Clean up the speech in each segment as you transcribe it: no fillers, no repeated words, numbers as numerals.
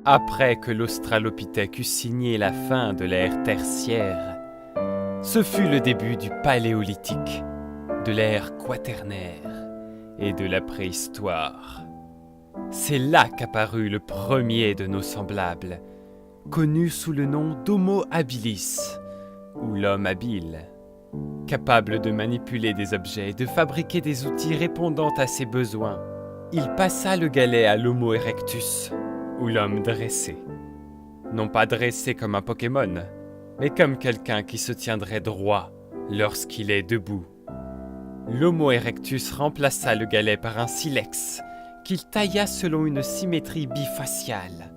après que l'Australopithèque eut signé la fin de l'ère tertiaire, ce fut le début du Paléolithique, de l'ère quaternaire et de la préhistoire. C'est là qu'apparut le premier de nos semblables, connu sous le nom d'Homo habilis, ou l'homme habile, capable de manipuler des objets et de fabriquer des outils répondant à ses besoins. Il passa le galet à l'Homo erectus, ou l'homme dressé. Non pas dressé comme un Pokémon, mais comme quelqu'un qui se tiendrait droit lorsqu'il est debout. L'Homo erectus remplaça le galet par un silex, qu'il tailla selon une symétrie bifaciale.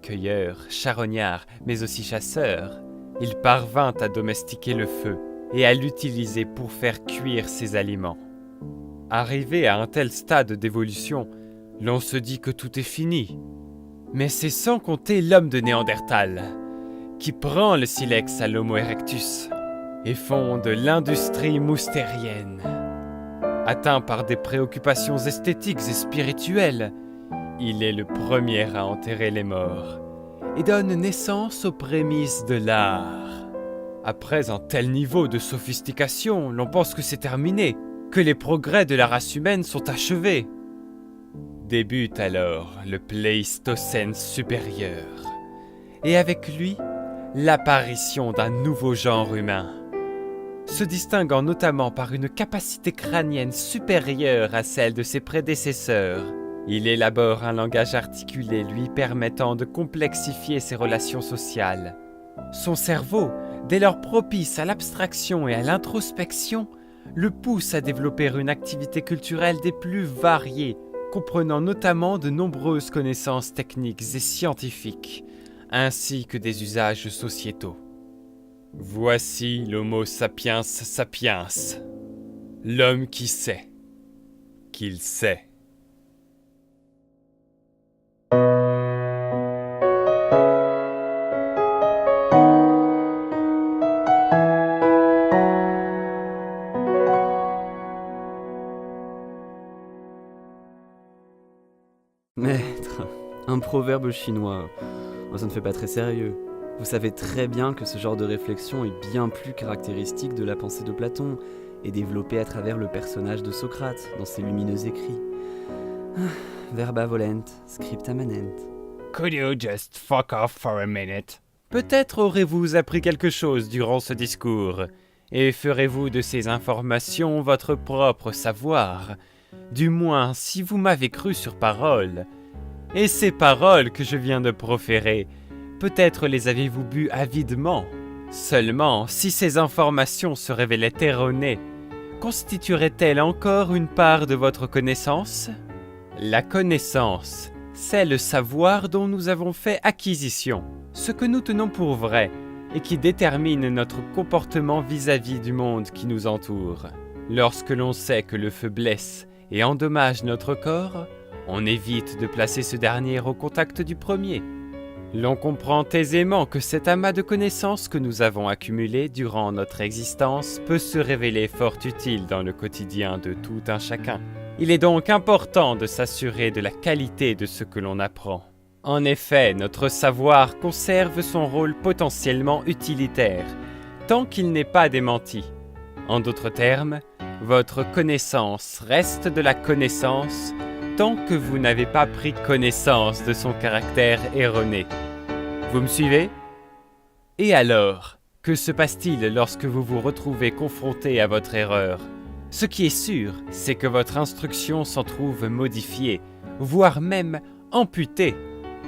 Cueilleur, charognard, mais aussi chasseur, il parvint à domestiquer le feu et à l'utiliser pour faire cuire ses aliments. Arrivé à un tel stade d'évolution, l'on se dit que tout est fini. Mais c'est sans compter l'homme de Néandertal, qui prend le silex à l'Homo erectus et fonde l'industrie moustérienne. Atteint par des préoccupations esthétiques et spirituelles, il est le premier à enterrer les morts et donne naissance aux prémices de l'art. Après un tel niveau de sophistication, l'on pense que c'est terminé, que les progrès de la race humaine sont achevés. Débute alors le Pléistocène supérieur, et avec lui, l'apparition d'un nouveau genre humain, se distinguant notamment par une capacité crânienne supérieure à celle de ses prédécesseurs. Il élabore un langage articulé lui permettant de complexifier ses relations sociales. Son cerveau, dès lors propice à l'abstraction et à l'introspection, le pousse à développer une activité culturelle des plus variées, comprenant notamment de nombreuses connaissances techniques et scientifiques, ainsi que des usages sociétaux. Voici l'Homo sapiens sapiens, l'homme qui sait qu'il sait. Maître, un proverbe chinois, ça ne fait pas très sérieux. Vous savez très bien que ce genre de réflexion est bien plus caractéristique de la pensée de Platon et développé à travers le personnage de Socrate dans ses lumineux écrits. Verba volent, scripta manent. Could you just fuck off for a minute? Peut-être aurez-vous appris quelque chose durant ce discours, et ferez-vous de ces informations votre propre savoir, du moins si vous m'avez cru sur parole. Et ces paroles que je viens de proférer, peut-être les avez-vous bues avidement. Seulement, si ces informations se révélaient erronées, constitueraient-elles encore une part de votre connaissance? La connaissance, c'est le savoir dont nous avons fait acquisition, ce que nous tenons pour vrai, et qui détermine notre comportement vis-à-vis du monde qui nous entoure. Lorsque l'on sait que le feu blesse et endommage notre corps, on évite de placer ce dernier au contact du premier. L'on comprend aisément que cet amas de connaissances que nous avons accumulé durant notre existence peut se révéler fort utile dans le quotidien de tout un chacun. Il est donc important de s'assurer de la qualité de ce que l'on apprend. En effet, notre savoir conserve son rôle potentiellement utilitaire, tant qu'il n'est pas démenti. En d'autres termes, votre connaissance reste de la connaissance tant que vous n'avez pas pris connaissance de son caractère erroné. Vous me suivez? Et alors, que se passe-t-il lorsque vous vous retrouvez confronté à votre erreur? Ce qui est sûr, c'est que votre instruction s'en trouve modifiée, voire même amputée.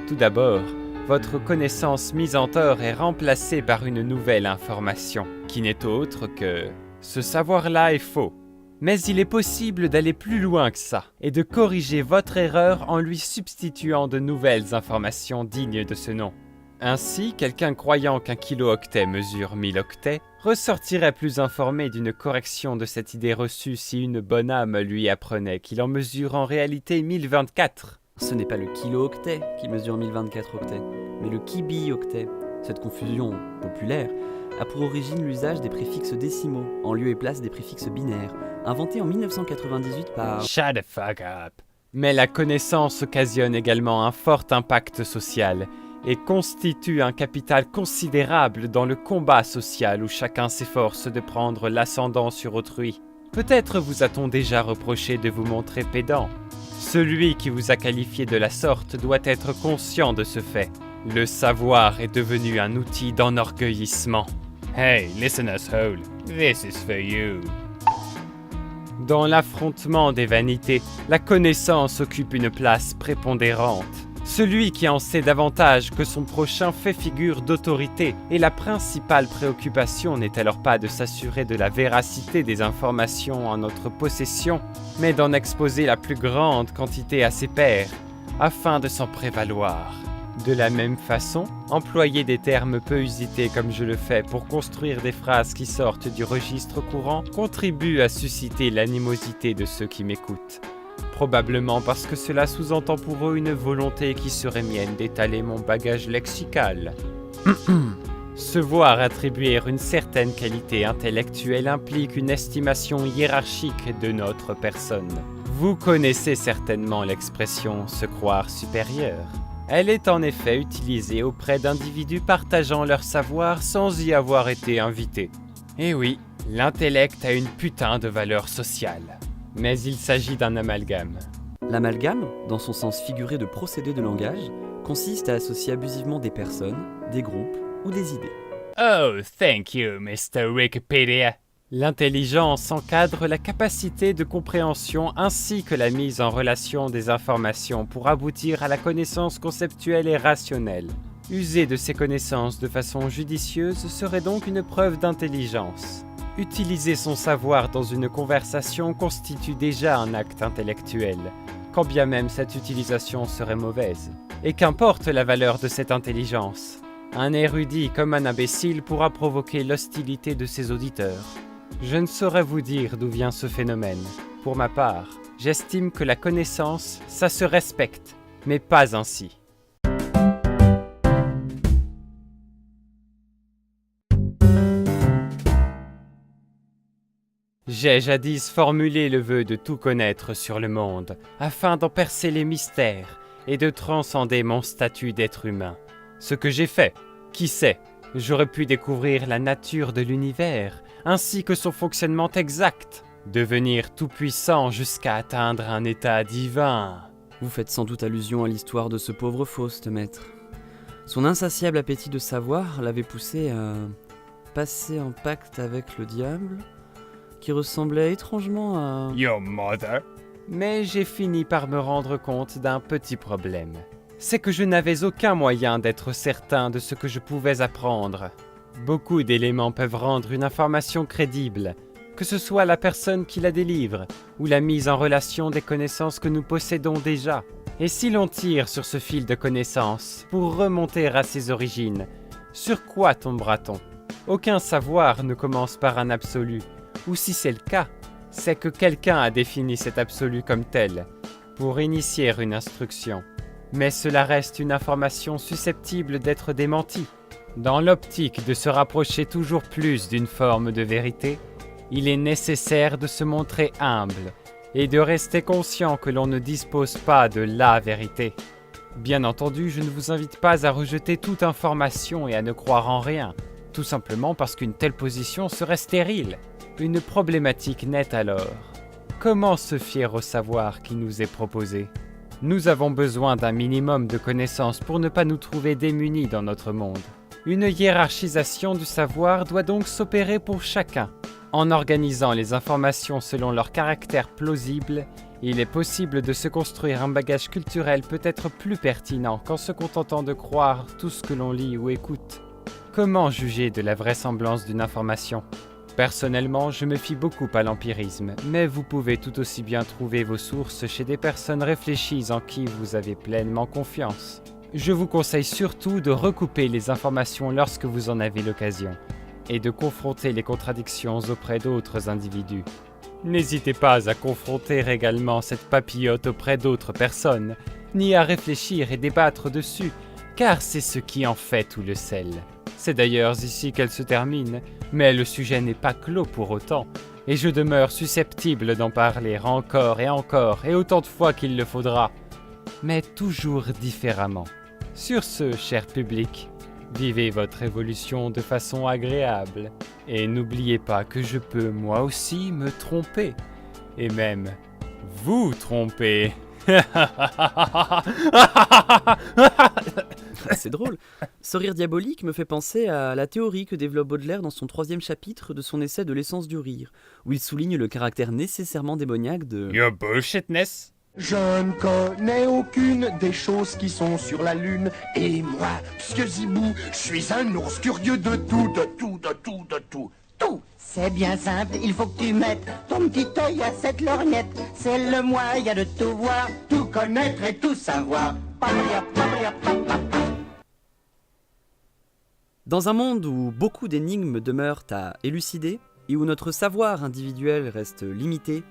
Tout d'abord, votre connaissance mise en tort est remplacée par une nouvelle information, qui n'est autre que « ce savoir-là est faux ». Mais il est possible d'aller plus loin que ça, et de corriger votre erreur en lui substituant de nouvelles informations dignes de ce nom. Ainsi, quelqu'un croyant qu'un kilo-octet mesure 1000 octets ressortirait plus informé d'une correction de cette idée reçue si une bonne âme lui apprenait qu'il en mesure en réalité 1024. Ce n'est pas le kilo-octet qui mesure 1024 octets, mais le kibi-octet. Cette confusion populaire a pour origine l'usage des préfixes décimaux, en lieu et place des préfixes binaires, inventés en 1998 par... Shut the fuck up. Mais la connaissance occasionne également un fort impact social, et constitue un capital considérable dans le combat social où chacun s'efforce de prendre l'ascendant sur autrui. Peut-être vous a-t-on déjà reproché de vous montrer pédant. Celui qui vous a qualifié de la sorte doit être conscient de ce fait. Le savoir est devenu un outil d'enorgueillissement. Hey, listeners hole, this is for you. Dans l'affrontement des vanités, la connaissance occupe une place prépondérante. Celui qui en sait davantage que son prochain fait figure d'autorité, et la principale préoccupation n'est alors pas de s'assurer de la véracité des informations en notre possession, mais d'en exposer la plus grande quantité à ses pairs, afin de s'en prévaloir. De la même façon, employer des termes peu usités comme je le fais pour construire des phrases qui sortent du registre courant contribue à susciter l'animosité de ceux qui m'écoutent. Probablement parce que cela sous-entend pour eux une volonté qui serait mienne d'étaler mon bagage lexical. Se voir attribuer une certaine qualité intellectuelle implique une estimation hiérarchique de notre personne. Vous connaissez certainement l'expression « se croire supérieur ». Elle est en effet utilisée auprès d'individus partageant leur savoir sans y avoir été invités. Et oui, l'intellect a une putain de valeur sociale. Mais il s'agit d'un amalgame. L'amalgame, dans son sens figuré de procédé de langage, consiste à associer abusivement des personnes, des groupes ou des idées. Oh, thank you, Mr. Wikipedia. L'intelligence encadre la capacité de compréhension ainsi que la mise en relation des informations pour aboutir à la connaissance conceptuelle et rationnelle. User de ces connaissances de façon judicieuse serait donc une preuve d'intelligence. Utiliser son savoir dans une conversation constitue déjà un acte intellectuel, quand bien même cette utilisation serait mauvaise. Et qu'importe la valeur de cette intelligence, un érudit comme un imbécile pourra provoquer l'hostilité de ses auditeurs. Je ne saurais vous dire d'où vient ce phénomène. Pour ma part, j'estime que la connaissance, ça se respecte, mais pas ainsi. J'ai jadis formulé le vœu de tout connaître sur le monde, afin d'en percer les mystères et de transcender mon statut d'être humain. Ce que j'ai fait, qui sait, j'aurais pu découvrir la nature de l'univers, ainsi que son fonctionnement exact, devenir tout-puissant jusqu'à atteindre un état divin. Vous faites sans doute allusion à l'histoire de ce pauvre Faust, maître. Son insatiable appétit de savoir l'avait poussé à passer en pacte avec le diable, qui ressemblait étrangement à... Your mother. Mais j'ai fini par me rendre compte d'un petit problème. C'est que je n'avais aucun moyen d'être certain de ce que je pouvais apprendre. Beaucoup d'éléments peuvent rendre une information crédible, que ce soit la personne qui la délivre, ou la mise en relation des connaissances que nous possédons déjà. Et si l'on tire sur ce fil de connaissances, pour remonter à ses origines, sur quoi tombera-t-on? Aucun savoir ne commence par un absolu. Ou si c'est le cas, c'est que quelqu'un a défini cet absolu comme tel, pour initier une instruction. Mais cela reste une information susceptible d'être démentie. Dans l'optique de se rapprocher toujours plus d'une forme de vérité, il est nécessaire de se montrer humble et de rester conscient que l'on ne dispose pas de la vérité. Bien entendu, je ne vous invite pas à rejeter toute information et à ne croire en rien, tout simplement parce qu'une telle position serait stérile. Une problématique naît alors. Comment se fier au savoir qui nous est proposé ? Nous avons besoin d'un minimum de connaissances pour ne pas nous trouver démunis dans notre monde. Une hiérarchisation du savoir doit donc s'opérer pour chacun. En organisant les informations selon leur caractère plausible, il est possible de se construire un bagage culturel peut-être plus pertinent qu'en se contentant de croire tout ce que l'on lit ou écoute. Comment juger de la vraisemblance d'une information ? Personnellement, je me fie beaucoup à l'empirisme, mais vous pouvez tout aussi bien trouver vos sources chez des personnes réfléchies en qui vous avez pleinement confiance. Je vous conseille surtout de recouper les informations lorsque vous en avez l'occasion, et de confronter les contradictions auprès d'autres individus. N'hésitez pas à confronter également cette papillote auprès d'autres personnes, ni à réfléchir et débattre dessus, car c'est ce qui en fait tout le sel. C'est d'ailleurs ici qu'elle se termine, mais le sujet n'est pas clos pour autant, et je demeure susceptible d'en parler encore et autant de fois qu'il le faudra, mais toujours différemment. Sur ce, cher public, vivez votre évolution de façon agréable. Et n'oubliez pas que je peux moi aussi me tromper. Et même vous tromper. C'est drôle. Ce rire diabolique me fait penser à la théorie que développe Baudelaire dans son 3e chapitre de son essai de l'essence du rire, où il souligne le caractère nécessairement démoniaque de... Your bullshitness. Je ne connais aucune des choses qui sont sur la lune. Et moi, Monsieur Zibou, je suis un ours curieux de tout, de tout, de tout, de tout. Tout. C'est bien simple, il faut que tu mettes ton petit œil à cette lorgnette. C'est le moyen de tout voir, tout connaître et tout savoir. Dans un monde où beaucoup d'énigmes demeurent à élucider et où notre savoir individuel reste limité,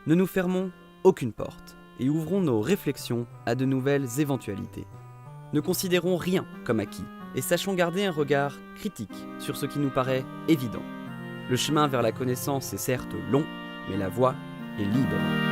ne nous fermons aucune porte et ouvrons nos réflexions à de nouvelles éventualités. Ne considérons rien comme acquis et sachons garder un regard critique sur ce qui nous paraît évident. Le chemin vers la connaissance est certes long, mais la voie est libre.